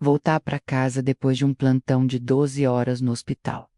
voltar para casa depois de um plantão de 12 horas no hospital.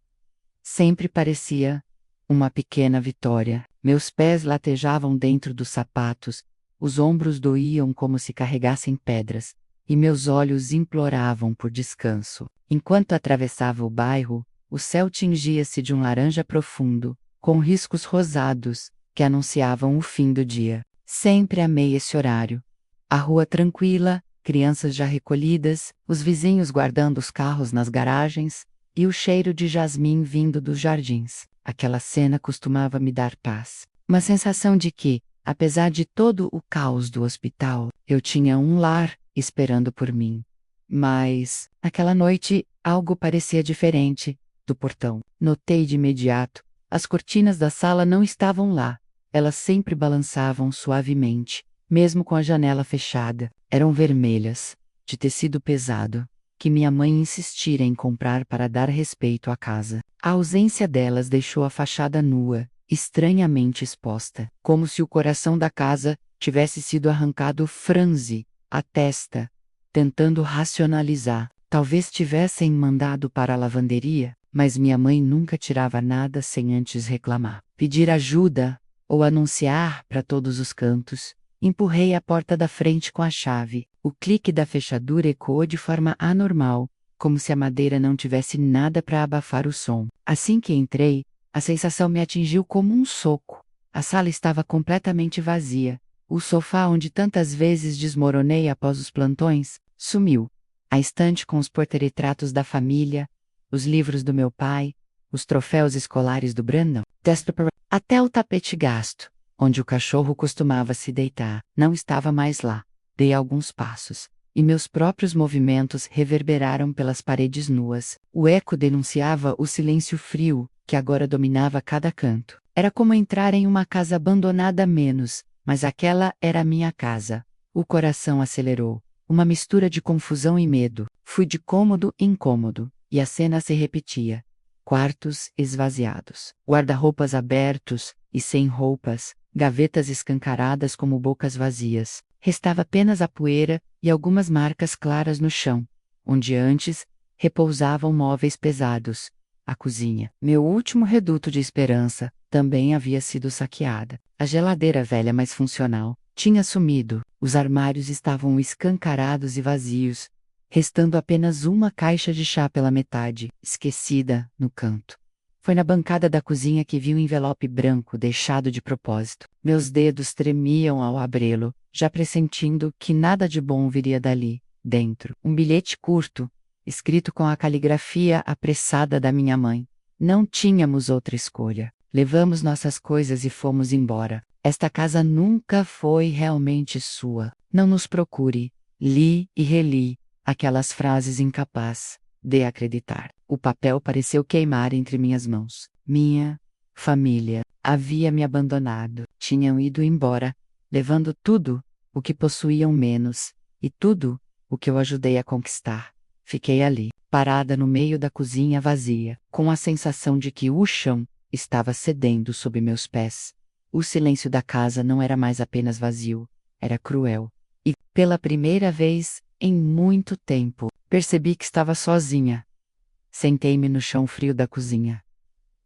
Sempre parecia uma pequena vitória. Meus pés latejavam dentro dos sapatos, os ombros doíam como se carregassem pedras, e meus olhos imploravam por descanso. Enquanto atravessava o bairro, o céu tingia-se de um laranja profundo, com riscos rosados, que anunciavam o fim do dia. Sempre amei esse horário. A rua tranquila, crianças já recolhidas, os vizinhos guardando os carros nas garagens, e o cheiro de jasmim vindo dos jardins. Aquela cena costumava me dar paz. Uma sensação de que, apesar de todo o caos do hospital, eu tinha um lar esperando por mim. Mas, naquela noite, algo parecia diferente. Do portão. Notei de imediato. As cortinas da sala não estavam lá. Elas sempre balançavam suavemente, mesmo com a janela fechada. Eram vermelhas, de tecido pesado, que minha mãe insistira em comprar para dar respeito à casa. A ausência delas deixou a fachada nua, estranhamente exposta, como se o coração da casa tivesse sido arrancado franze, a testa, tentando racionalizar. Talvez tivessem mandado para a lavanderia, mas minha mãe nunca tirava nada sem antes reclamar. Pedir ajuda, ou anunciar para todos os cantos. Empurrei a porta da frente com a chave. O clique da fechadura ecoou de forma anormal, como se a madeira não tivesse nada para abafar o som. Assim que entrei, a sensação me atingiu como um soco. A sala estava completamente vazia. O sofá onde tantas vezes desmoronei após os plantões, sumiu. A estante com os porta-retratos da família, os livros do meu pai, os troféus escolares do Brandon, até o tapete gasto, onde o cachorro costumava se deitar, não estava mais lá. Dei alguns passos, e meus próprios movimentos reverberaram pelas paredes nuas. O eco denunciava o silêncio frio, que agora dominava cada canto. Era como entrar em uma casa abandonada a menos, mas aquela era a minha casa. O coração acelerou. Uma mistura de confusão e medo. Fui de cômodo em cômodo, e a cena se repetia. Quartos esvaziados, guarda-roupas abertos e sem roupas, gavetas escancaradas como bocas vazias. Restava apenas a poeira e algumas marcas claras no chão, onde antes repousavam móveis pesados. A cozinha, meu último reduto de esperança, também havia sido saqueada. A geladeira velha, mas funcional, tinha sumido. Os armários estavam escancarados e vazios, restando apenas uma caixa de chá pela metade, esquecida, no canto. Foi na bancada da cozinha que vi um envelope branco deixado de propósito. Meus dedos tremiam ao abri-lo, já pressentindo que nada de bom viria dali. Dentro, um bilhete curto, escrito com a caligrafia apressada da minha mãe. Não tínhamos outra escolha. Levamos nossas coisas e fomos embora. Esta casa nunca foi realmente sua. Não nos procure. Li e reli aquelas frases incapaz de acreditar. O papel pareceu queimar entre minhas mãos. Minha família havia me abandonado. Tinham ido embora, levando tudo o que possuíam menos, e tudo o que eu ajudei a conquistar. Fiquei ali, parada no meio da cozinha vazia, com a sensação de que o chão estava cedendo sob meus pés. O silêncio da casa não era mais apenas vazio, era cruel. E, pela primeira vez em muito tempo, percebi que estava sozinha. Sentei-me no chão frio da cozinha.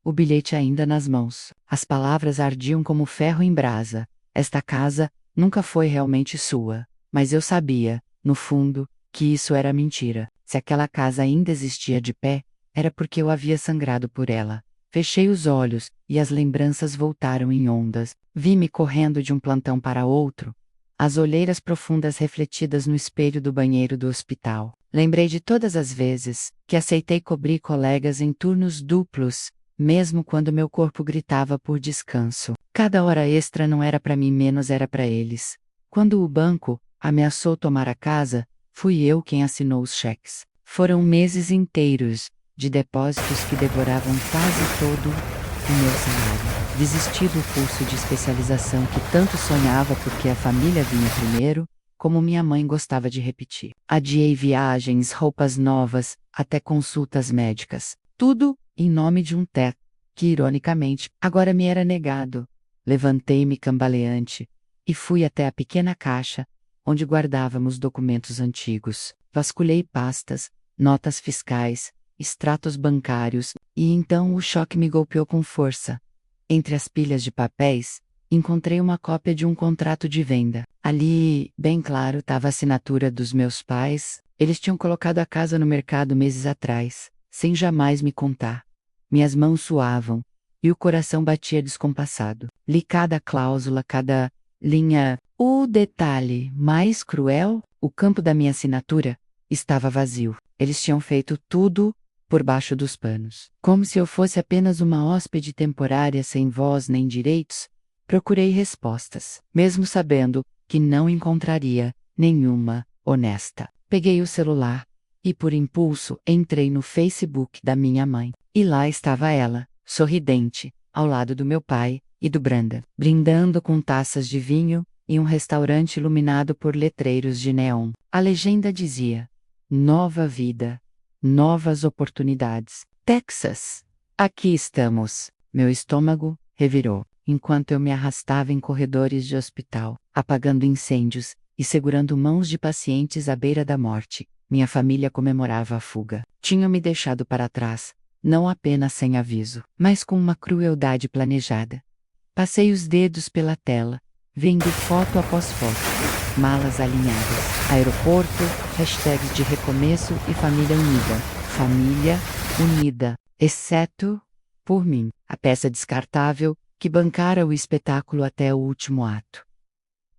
O bilhete ainda nas mãos. As palavras ardiam como ferro em brasa. Esta casa nunca foi realmente sua, mas eu sabia, no fundo, que isso era mentira. Se aquela casa ainda existia de pé, era porque eu havia sangrado por ela. Fechei os olhos, e as lembranças voltaram em ondas. Vi-me correndo de um plantão para outro, as olheiras profundas refletidas no espelho do banheiro do hospital. Lembrei de todas as vezes que aceitei cobrir colegas em turnos duplos, mesmo quando meu corpo gritava por descanso. Cada hora extra não era para mim, menos era para eles. Quando o banco ameaçou tomar a casa, fui eu quem assinou os cheques. Foram meses inteiros de depósitos que devoravam quase todo o meu salário. Desisti do curso de especialização que tanto sonhava porque a família vinha primeiro, como minha mãe gostava de repetir. Adiei viagens, roupas novas, até consultas médicas. Tudo em nome de um teto, que ironicamente agora me era negado. Levantei-me cambaleante e fui até a pequena caixa, onde guardávamos documentos antigos. Vasculhei pastas, notas fiscais, extratos bancários, e então o choque me golpeou com força. Entre as pilhas de papéis, encontrei uma cópia de um contrato de venda. Ali, bem claro, estava a assinatura dos meus pais. Eles tinham colocado a casa no mercado meses atrás, sem jamais me contar. Minhas mãos suavam, e o coração batia descompassado. Li cada cláusula, cada linha. O detalhe mais cruel, o campo da minha assinatura estava vazio. Eles tinham feito tudo por baixo dos panos. Como se eu fosse apenas uma hóspede temporária sem voz nem direitos, procurei respostas, mesmo sabendo que não encontraria nenhuma honesta. Peguei o celular e, por impulso, entrei no Facebook da minha mãe. E lá estava ela, sorridente, ao lado do meu pai e do Brandon, brindando com taças de vinho em um restaurante iluminado por letreiros de neon. A legenda dizia: Nova vida, novas oportunidades. Texas. Aqui estamos. Meu estômago revirou, enquanto eu me arrastava em corredores de hospital, apagando incêndios e segurando mãos de pacientes à beira da morte. Minha família comemorava a fuga. Tinham me deixado para trás, não apenas sem aviso, mas com uma crueldade planejada. Passei os dedos pela tela, vendo foto após foto, malas alinhadas, aeroporto, hashtags de recomeço e família unida. Família unida, exceto por mim, a peça descartável que bancara o espetáculo até o último ato.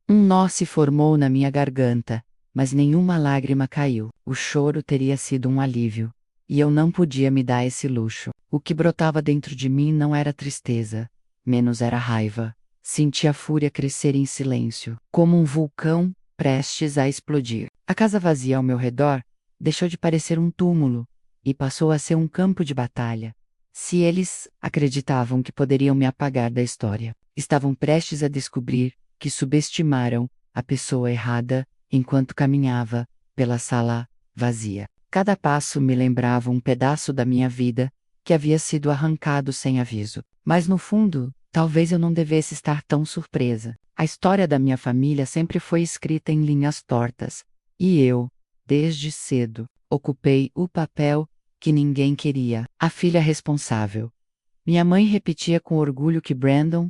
Um nó se formou na minha garganta, mas nenhuma lágrima caiu. O choro teria sido um alívio, e eu não podia me dar esse luxo. O que brotava dentro de mim não era tristeza, menos era raiva. Senti a fúria crescer em silêncio, como um vulcão prestes a explodir. A casa vazia ao meu redor deixou de parecer um túmulo e passou a ser um campo de batalha. Se eles acreditavam que poderiam me apagar da história, estavam prestes a descobrir que subestimaram a pessoa errada enquanto caminhava pela sala vazia. Cada passo me lembrava um pedaço da minha vida que havia sido arrancado sem aviso. Mas no fundo, talvez eu não devesse estar tão surpresa. A história da minha família sempre foi escrita em linhas tortas, e eu, desde cedo, ocupei o papel que ninguém queria, a filha responsável. Minha mãe repetia com orgulho que Brandon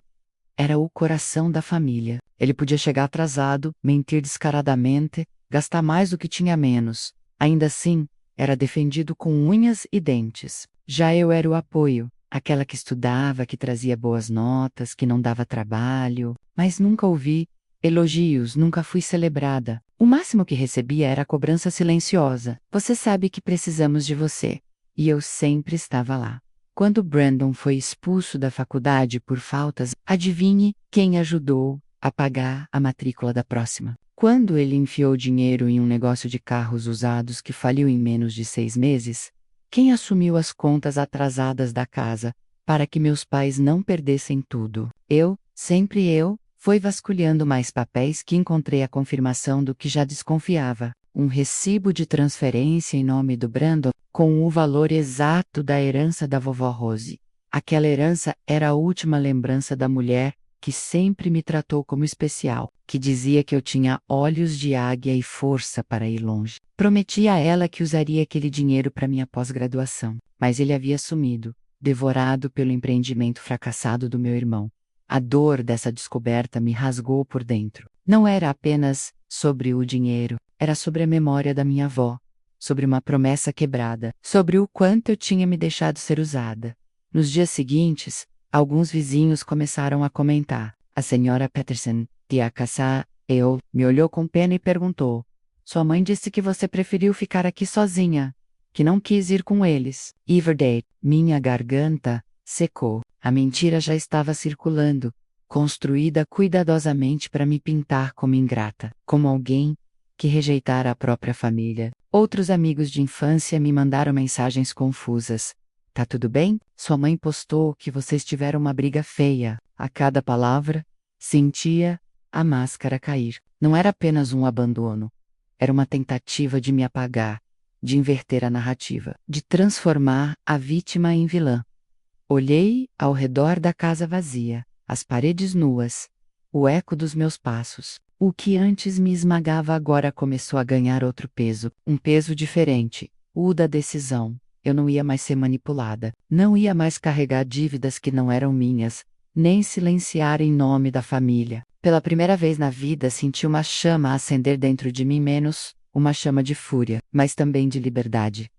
era o coração da família. Ele podia chegar atrasado, mentir descaradamente, gastar mais do que tinha menos. Ainda assim, era defendido com unhas e dentes. Já eu era o apoio, aquela que estudava, que trazia boas notas, que não dava trabalho, mas nunca ouvi elogios, nunca fui celebrada. O máximo que recebia era a cobrança silenciosa. Você sabe que precisamos de você. E eu sempre estava lá. Quando Brandon foi expulso da faculdade por faltas, adivinhe quem ajudou a pagar a matrícula da próxima. Quando ele enfiou dinheiro em um negócio de carros usados que faliu em menos de 6 meses, quem assumiu as contas atrasadas da casa para que meus pais não perdessem tudo? Eu, sempre eu, fui vasculhando mais papéis que encontrei a confirmação do que já desconfiava. Um recibo de transferência em nome do Brandon, com o valor exato da herança da vovó Rose. Aquela herança era a última lembrança da mulher que sempre me tratou como especial, que dizia que eu tinha olhos de águia e força para ir longe. Prometi a ela que usaria aquele dinheiro para minha pós-graduação, mas ele havia sumido, devorado pelo empreendimento fracassado do meu irmão. A dor dessa descoberta me rasgou por dentro. Não era apenas sobre o dinheiro, era sobre a memória da minha avó, sobre uma promessa quebrada, sobre o quanto eu tinha me deixado ser usada. Nos dias seguintes, alguns vizinhos começaram a comentar. A senhora Peterson, tia Cassá, me olhou com pena e perguntou: Sua mãe disse que você preferiu ficar aqui sozinha, que não quis ir com eles. Everdale, minha garganta secou. A mentira já estava circulando, construída cuidadosamente para me pintar como ingrata, como alguém que rejeitara a própria família. Outros amigos de infância me mandaram mensagens confusas. Tá tudo bem? Sua mãe postou que vocês tiveram uma briga feia. A cada palavra, sentia a máscara cair. Não era apenas um abandono. Era uma tentativa de me apagar, de inverter a narrativa, de transformar a vítima em vilã. Olhei ao redor da casa vazia, as paredes nuas, o eco dos meus passos. O que antes me esmagava agora começou a ganhar outro peso, um peso diferente, o da decisão. Eu não ia mais ser manipulada, não ia mais carregar dívidas que não eram minhas, nem silenciar em nome da família. Pela primeira vez na vida senti uma chama acender dentro de mim, menos uma chama de fúria, mas também de liberdade.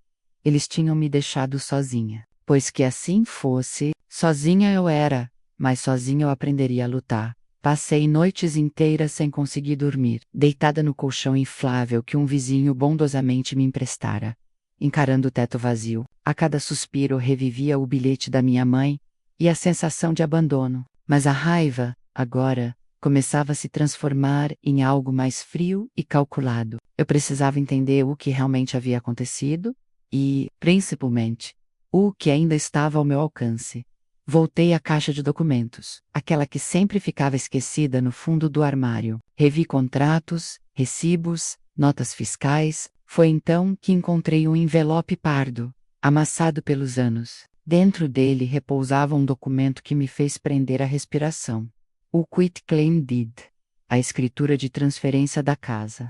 Eles tinham me deixado sozinha. Pois que assim fosse, sozinha eu era, mas sozinha eu aprenderia a lutar. Passei noites inteiras sem conseguir dormir, deitada no colchão inflável que um vizinho bondosamente me emprestara. Encarando o teto vazio, a cada suspiro revivia o bilhete da minha mãe e a sensação de abandono. Mas a raiva, agora, começava a se transformar em algo mais frio e calculado. Eu precisava entender o que realmente havia acontecido e, principalmente, o que ainda estava ao meu alcance. Voltei à caixa de documentos, aquela que sempre ficava esquecida no fundo do armário. Revi contratos, recibos, notas fiscais. Foi então que encontrei um envelope pardo, amassado pelos anos. Dentro dele repousava um documento que me fez prender a respiração. O Quit Claim Deed, a escritura de transferência da casa.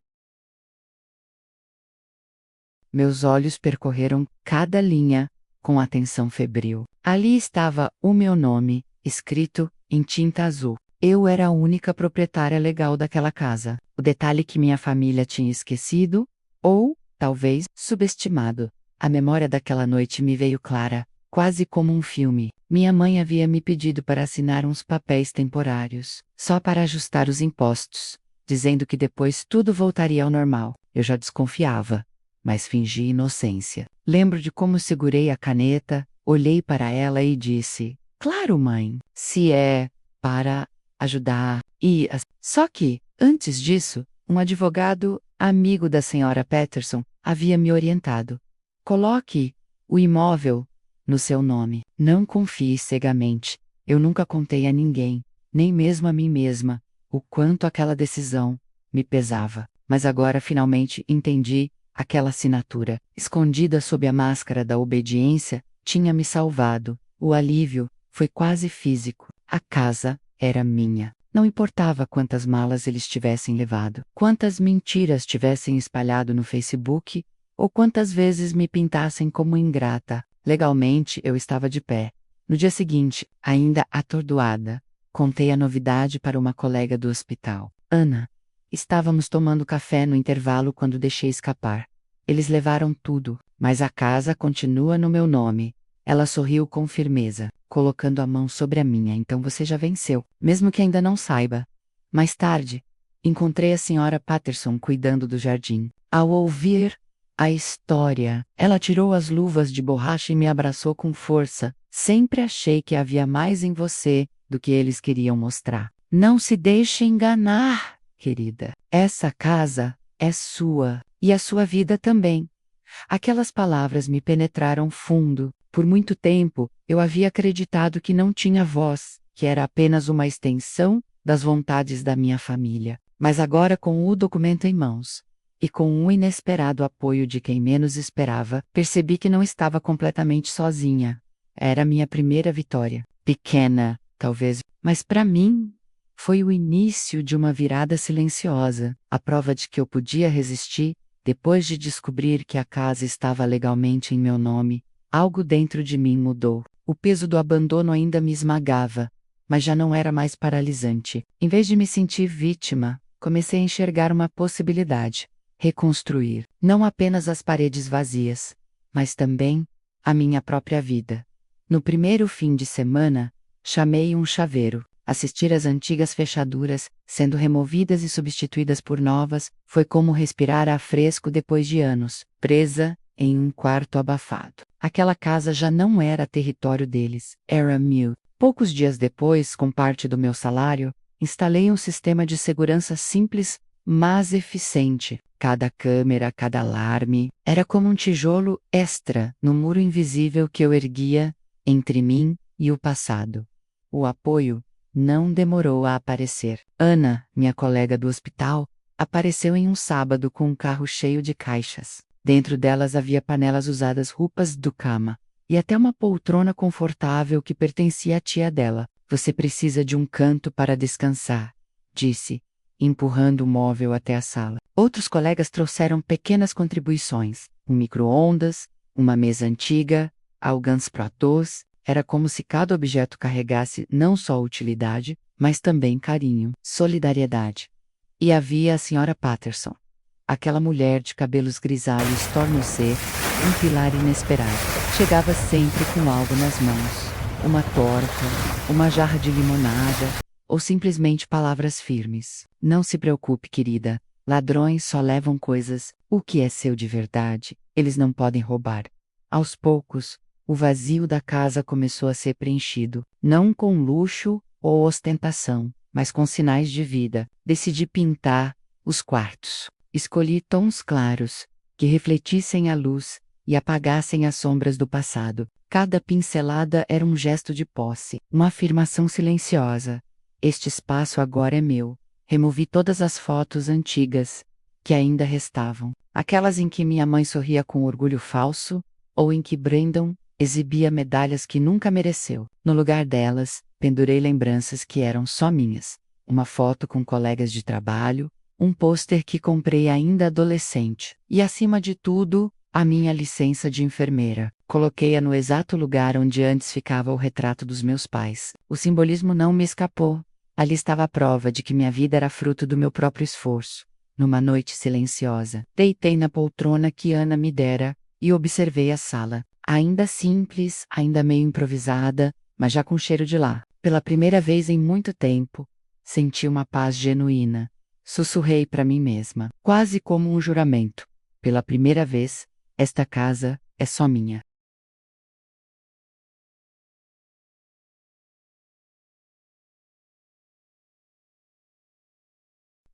Meus olhos percorreram cada linha com atenção febril. Ali estava o meu nome, escrito em tinta azul. Eu era a única proprietária legal daquela casa. O detalhe que minha família tinha esquecido, ou, talvez, subestimado. A memória daquela noite me veio clara, quase como um filme. Minha mãe havia me pedido para assinar uns papéis temporários, só para ajustar os impostos, dizendo que depois tudo voltaria ao normal. Eu já desconfiava, mas fingi inocência. Lembro de como segurei a caneta, olhei para ela e disse: "Claro, mãe, se é para ajudar." Só que, antes disso, um advogado, amigo da senhora Patterson, havia me orientado. Coloque o imóvel no seu nome. Não confie cegamente. Eu nunca contei a ninguém, nem mesmo a mim mesma, o quanto aquela decisão me pesava. Mas agora finalmente entendi. Aquela assinatura, escondida sob a máscara da obediência, tinha me salvado. O alívio foi quase físico. A casa era minha. Não importava quantas malas eles tivessem levado, quantas mentiras tivessem espalhado no Facebook, ou quantas vezes me pintassem como ingrata. Legalmente eu estava de pé. No dia seguinte, ainda atordoada, contei a novidade para uma colega do hospital. Ana. Estávamos tomando café no intervalo quando deixei escapar. Eles levaram tudo, mas a casa continua no meu nome. Ela sorriu com firmeza, colocando a mão sobre a minha. Então você já venceu, mesmo que ainda não saiba. Mais tarde, encontrei a senhora Patterson cuidando do jardim. Ao ouvir a história, ela tirou as luvas de borracha e me abraçou com força. Sempre achei que havia mais em você do que eles queriam mostrar. Não se deixe enganar, querida. Essa casa é sua, e a sua vida também. Aquelas palavras me penetraram fundo. Por muito tempo, eu havia acreditado que não tinha voz, que era apenas uma extensão das vontades da minha família. Mas agora, com o documento em mãos, e com um inesperado apoio de quem menos esperava, percebi que não estava completamente sozinha. Era minha primeira vitória. Pequena, talvez, mas para mim, foi o início de uma virada silenciosa, a prova de que eu podia resistir. Depois de descobrir que a casa estava legalmente em meu nome, algo dentro de mim mudou. O peso do abandono ainda me esmagava, mas já não era mais paralisante. Em vez de me sentir vítima, comecei a enxergar uma possibilidade: reconstruir, não apenas as paredes vazias, mas também a minha própria vida. No primeiro fim de semana, chamei um chaveiro. Assistir às antigas fechaduras, sendo removidas e substituídas por novas, foi como respirar ar fresco depois de anos, presa em um quarto abafado. Aquela casa já não era território deles, era meu. Poucos dias depois, com parte do meu salário, instalei um sistema de segurança simples, mas eficiente. Cada câmera, cada alarme, era como um tijolo extra no muro invisível que eu erguia entre mim e o passado. O apoio não demorou a aparecer. Ana, minha colega do hospital, apareceu em um sábado com um carro cheio de caixas. Dentro delas havia panelas usadas, roupas do cama, e até uma poltrona confortável que pertencia à tia dela. Você precisa de um canto para descansar, disse, empurrando o móvel até a sala. Outros colegas trouxeram pequenas contribuições, um micro-ondas, uma mesa antiga, alguns pratos. Era como se cada objeto carregasse não só utilidade, mas também carinho, solidariedade. E havia a Sra. Patterson. Aquela mulher de cabelos grisalhos tornou-se um pilar inesperado. Chegava sempre com algo nas mãos. Uma torta, uma jarra de limonada, ou simplesmente palavras firmes. Não se preocupe, querida. Ladrões só levam coisas. O que é seu de verdade, eles não podem roubar. Aos poucos, o vazio da casa começou a ser preenchido, não com luxo ou ostentação, mas com sinais de vida. Decidi pintar os quartos. Escolhi tons claros, que refletissem a luz e apagassem as sombras do passado. Cada pincelada era um gesto de posse, uma afirmação silenciosa. Este espaço agora é meu. Removi todas as fotos antigas que ainda restavam. Aquelas em que minha mãe sorria com orgulho falso, ou em que Brandon exibia medalhas que nunca mereceu. No lugar delas, pendurei lembranças que eram só minhas. Uma foto com colegas de trabalho, um pôster que comprei ainda adolescente. E, acima de tudo, a minha licença de enfermeira. Coloquei-a no exato lugar onde antes ficava o retrato dos meus pais. O simbolismo não me escapou. Ali estava a prova de que minha vida era fruto do meu próprio esforço. Numa noite silenciosa, deitei na poltrona que Ana me dera e observei a sala. Ainda simples, ainda meio improvisada, mas já com cheiro de lá. Pela primeira vez em muito tempo, senti uma paz genuína. Sussurrei para mim mesma, quase como um juramento. Pela primeira vez, esta casa é só minha.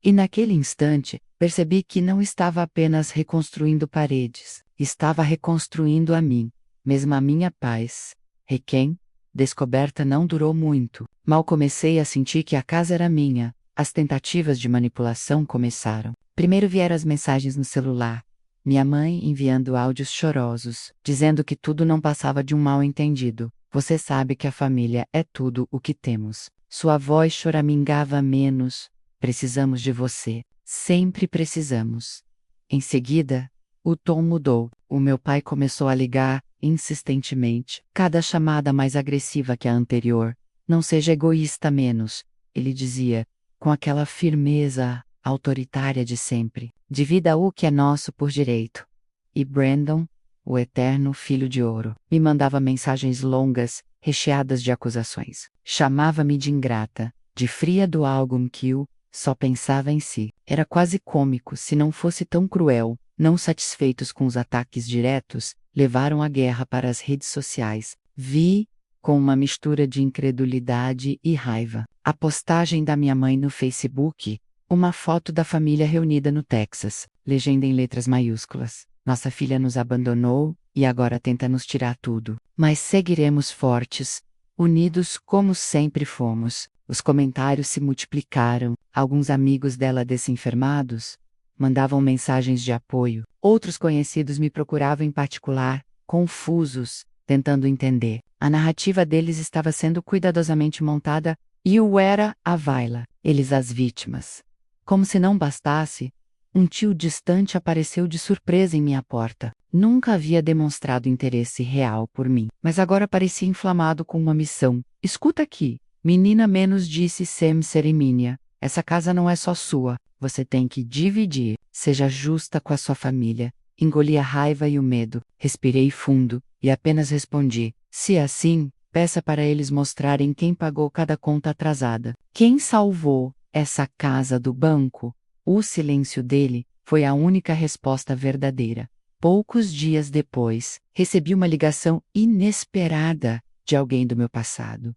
E naquele instante, percebi que não estava apenas reconstruindo paredes, estava reconstruindo a mim, mesmo a minha paz. Requiem, descoberta não durou muito. Mal comecei a sentir que a casa era minha, as tentativas de manipulação começaram. Primeiro vieram as mensagens no celular. Minha mãe enviando áudios chorosos, dizendo que tudo não passava de um mal-entendido. Você sabe que a família é tudo o que temos. Sua voz choramingava menos. Precisamos de você. Sempre precisamos. Em seguida, o tom mudou. O meu pai começou a ligar, insistentemente, cada chamada mais agressiva que a anterior. Não seja egoísta menos, ele dizia, com aquela firmeza autoritária de sempre. Divida o que é nosso por direito. E Brandon, o eterno filho de ouro, me mandava mensagens longas, recheadas de acusações. Chamava-me de ingrata, de fria do álbum kill. Só pensava em si. Era quase cômico se não fosse tão cruel. Não satisfeitos com os ataques diretos, levaram a guerra para as redes sociais. Vi, com uma mistura de incredulidade e raiva, a postagem da minha mãe no Facebook, uma foto da família reunida no Texas, legenda em letras maiúsculas. Nossa filha nos abandonou e agora tenta nos tirar tudo. Mas seguiremos fortes, unidos como sempre fomos. Os comentários se multiplicaram. Alguns amigos dela desenfermados mandavam mensagens de apoio. Outros conhecidos me procuravam em particular, confusos, tentando entender. A narrativa deles estava sendo cuidadosamente montada e eu era a Vaila, eles as vítimas. Como se não bastasse, um tio distante apareceu de surpresa em minha porta. Nunca havia demonstrado interesse real por mim, mas agora parecia inflamado com uma missão. Escuta aqui. Menina menos disse sem cerimônia, essa casa não é só sua, você tem que dividir, seja justa com a sua família. Engoli a raiva e o medo, respirei fundo, e apenas respondi, se é assim, peça para eles mostrarem quem pagou cada conta atrasada. Quem salvou essa casa do banco? O silêncio dele foi a única resposta verdadeira. Poucos dias depois, recebi uma ligação inesperada de alguém do meu passado.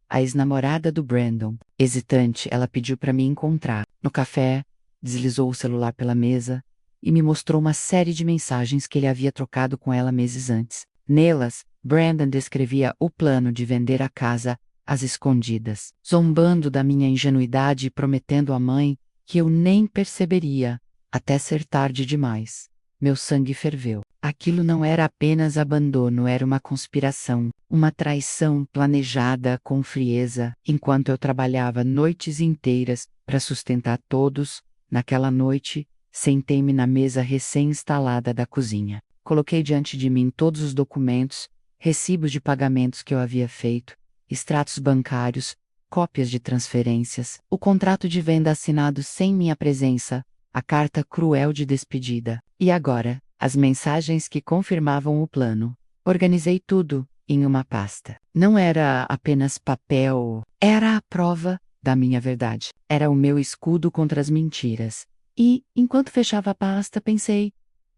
A ex-namorada do Brandon. Hesitante, ela pediu para me encontrar. No café, deslizou o celular pela mesa e me mostrou uma série de mensagens que ele havia trocado com ela meses antes. Nelas, Brandon descrevia o plano de vender a casa às escondidas, zombando da minha ingenuidade e prometendo à mãe que eu nem perceberia, até ser tarde demais. Meu sangue ferveu. Aquilo não era apenas abandono, era uma conspiração, uma traição planejada com frieza, enquanto eu trabalhava noites inteiras para sustentar todos. Naquela noite, sentei-me na mesa recém-instalada da cozinha. Coloquei diante de mim todos os documentos, recibos de pagamentos que eu havia feito, extratos bancários, cópias de transferências, o contrato de venda assinado sem minha presença, a carta cruel de despedida. E agora, as mensagens que confirmavam o plano. Organizei tudo em uma pasta. Não era apenas papel, era a prova da minha verdade. Era o meu escudo contra as mentiras. E, enquanto fechava a pasta, pensei: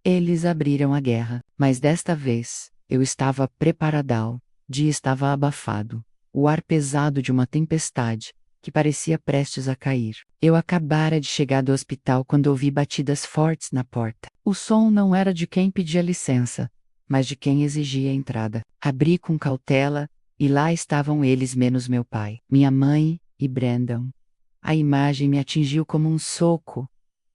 eles abriram a guerra. Mas desta vez, eu estava preparadão. O dia estava abafado. O ar pesado de uma tempestade, que parecia prestes a cair. Eu acabara de chegar do hospital quando ouvi batidas fortes na porta. O som não era de quem pedia licença, mas de quem exigia entrada. Abri com cautela, e lá estavam eles menos meu pai, minha mãe e Brandon. A imagem me atingiu como um soco.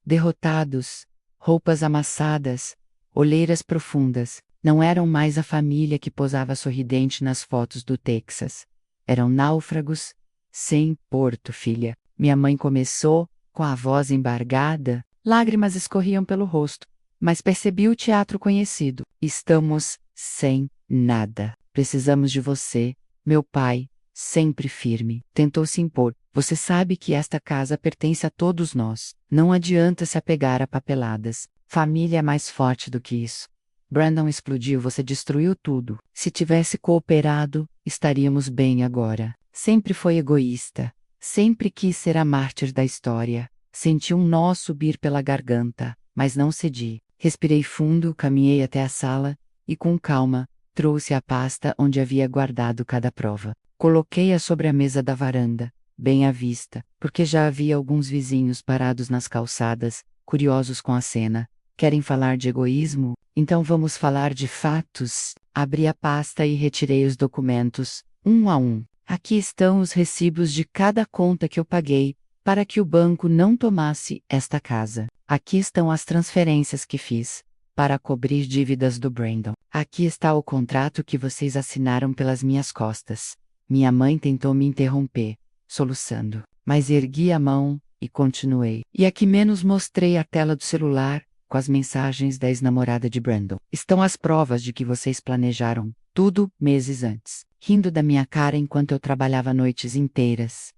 Derrotados, roupas amassadas, olheiras profundas, não eram mais a família que posava sorridente nas fotos do Texas. Eram náufragos, sem porto, filha. Minha mãe começou, com a voz embargada, lágrimas escorriam pelo rosto, mas percebi o teatro conhecido. Estamos sem nada. Precisamos de você, meu pai, sempre firme. Tentou se impor. Você sabe que esta casa pertence a todos nós. Não adianta se apegar a papeladas. Família é mais forte do que isso. Brandon explodiu, você destruiu tudo. Se tivesse cooperado, estaríamos bem agora. Sempre foi egoísta. Sempre quis ser a mártir da história. Senti um nó subir pela garganta, mas não cedi. Respirei fundo, caminhei até a sala e, com calma, trouxe a pasta onde havia guardado cada prova. Coloquei-a sobre a mesa da varanda, bem à vista, porque já havia alguns vizinhos parados nas calçadas, curiosos com a cena. Querem falar de egoísmo? Então vamos falar de fatos. Abri a pasta e retirei os documentos, um a um. Aqui estão os recibos de cada conta que eu paguei, para que o banco não tomasse esta casa. Aqui estão as transferências que fiz, para cobrir dívidas do Brandon. Aqui está o contrato que vocês assinaram pelas minhas costas. Minha mãe tentou me interromper, soluçando, mas ergui a mão e continuei. E aqui menos mostrei a tela do celular, com as mensagens da ex-namorada de Brandon. Estão as provas de que vocês planejaram tudo meses antes, rindo da minha cara enquanto eu trabalhava noites inteiras.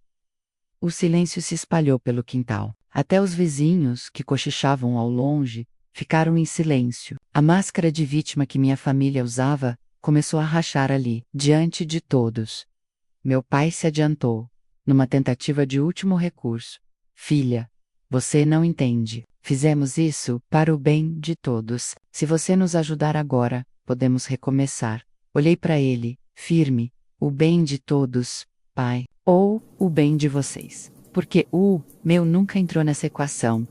O silêncio se espalhou pelo quintal. Até os vizinhos, que cochichavam ao longe, ficaram em silêncio. A máscara de vítima que minha família usava começou a rachar ali, diante de todos. Meu pai se adiantou, numa tentativa de último recurso. Filha, você não entende. Fizemos isso para o bem de todos. Se você nos ajudar agora, podemos recomeçar. Olhei para ele, firme. O bem de todos, pai. Ou o bem de vocês. Porque o meu nunca entrou nessa equação.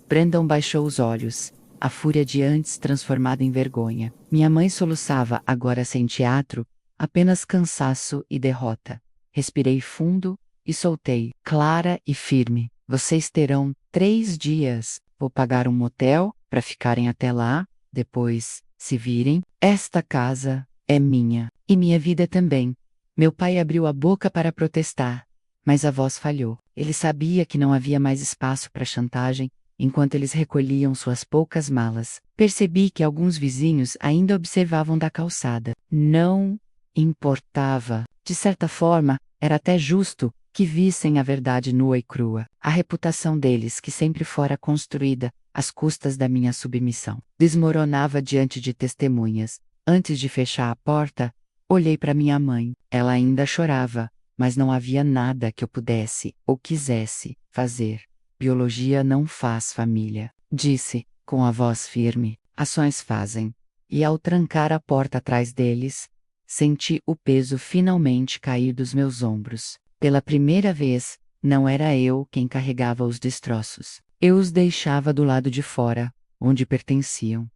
Brandon baixou os olhos. A fúria de antes transformada em vergonha. Minha mãe soluçava, agora sem teatro, apenas cansaço e derrota. Respirei fundo e soltei, clara e firme. Vocês terão 3 dias. Vou pagar um motel para ficarem até lá. Depois, se virem. Esta casa é minha. E minha vida também. Meu pai abriu a boca para protestar, mas a voz falhou. Ele sabia que não havia mais espaço para chantagem, enquanto eles recolhiam suas poucas malas. Percebi que alguns vizinhos ainda observavam da calçada. Não importava. De certa forma, era até justo que vissem a verdade nua e crua. A reputação deles, que sempre fora construída às custas da minha submissão, desmoronava diante de testemunhas. Antes de fechar a porta, olhei para minha mãe. Ela ainda chorava, mas não havia nada que eu pudesse ou quisesse fazer. Biologia não faz família, disse, com a voz firme. Ações fazem. E ao trancar a porta atrás deles, senti o peso finalmente cair dos meus ombros. Pela primeira vez, não era eu quem carregava os destroços. Eu os deixava do lado de fora, onde pertenciam.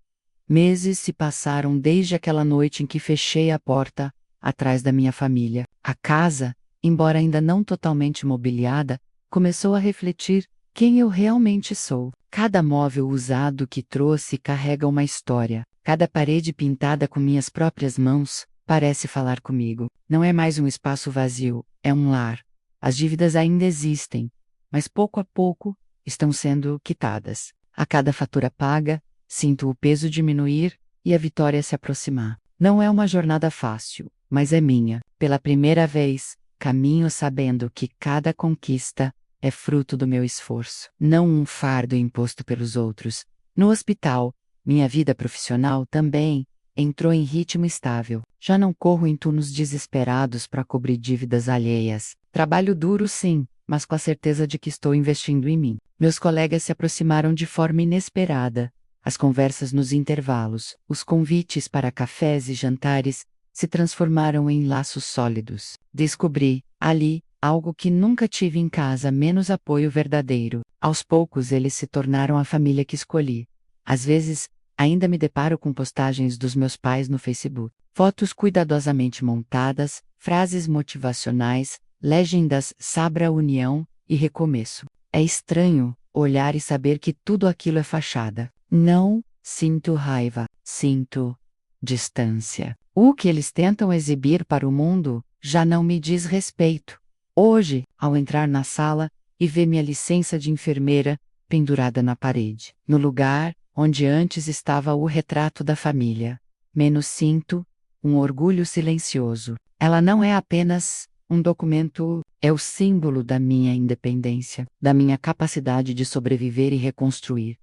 Meses se passaram desde aquela noite em que fechei a porta atrás da minha família. A casa, embora ainda não totalmente mobiliada, começou a refletir quem eu realmente sou. Cada móvel usado que trouxe carrega uma história. Cada parede pintada com minhas próprias mãos parece falar comigo. Não é mais um espaço vazio, é um lar. As dívidas ainda existem, mas pouco a pouco estão sendo quitadas. A cada fatura paga, sinto o peso diminuir e a vitória se aproximar. Não é uma jornada fácil, mas é minha. Pela primeira vez, caminho sabendo que cada conquista é fruto do meu esforço, não um fardo imposto pelos outros. No hospital, minha vida profissional também entrou em ritmo estável. Já não corro em turnos desesperados para cobrir dívidas alheias. Trabalho duro, sim, mas com a certeza de que estou investindo em mim. Meus colegas se aproximaram de forma inesperada. As conversas nos intervalos, os convites para cafés e jantares se transformaram em laços sólidos. Descobri, ali, algo que nunca tive em casa, menos apoio verdadeiro. Aos poucos eles se tornaram a família que escolhi. Às vezes, ainda me deparo com postagens dos meus pais no Facebook. Fotos cuidadosamente montadas, frases motivacionais, legendas Sabra União e Recomeço. É estranho olhar e saber que tudo aquilo é fachada. Não sinto raiva, sinto distância. O que eles tentam exibir para o mundo já não me diz respeito. Hoje, ao entrar na sala e ver minha licença de enfermeira pendurada na parede, no lugar onde antes estava o retrato da família, menos sinto um orgulho silencioso. Ela não é apenas um documento, é o símbolo da minha independência, da minha capacidade de sobreviver e reconstruir.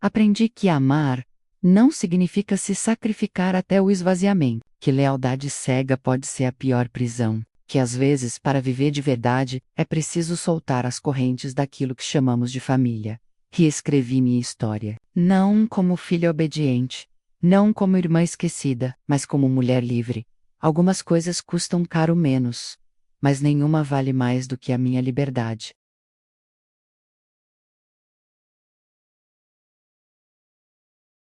Aprendi que amar não significa se sacrificar até o esvaziamento, que lealdade cega pode ser a pior prisão, que às vezes, para viver de verdade, é preciso soltar as correntes daquilo que chamamos de família. Reescrevi minha história, não como filha obediente, não como irmã esquecida, mas como mulher livre. Algumas coisas custam caro menos, mas nenhuma vale mais do que a minha liberdade.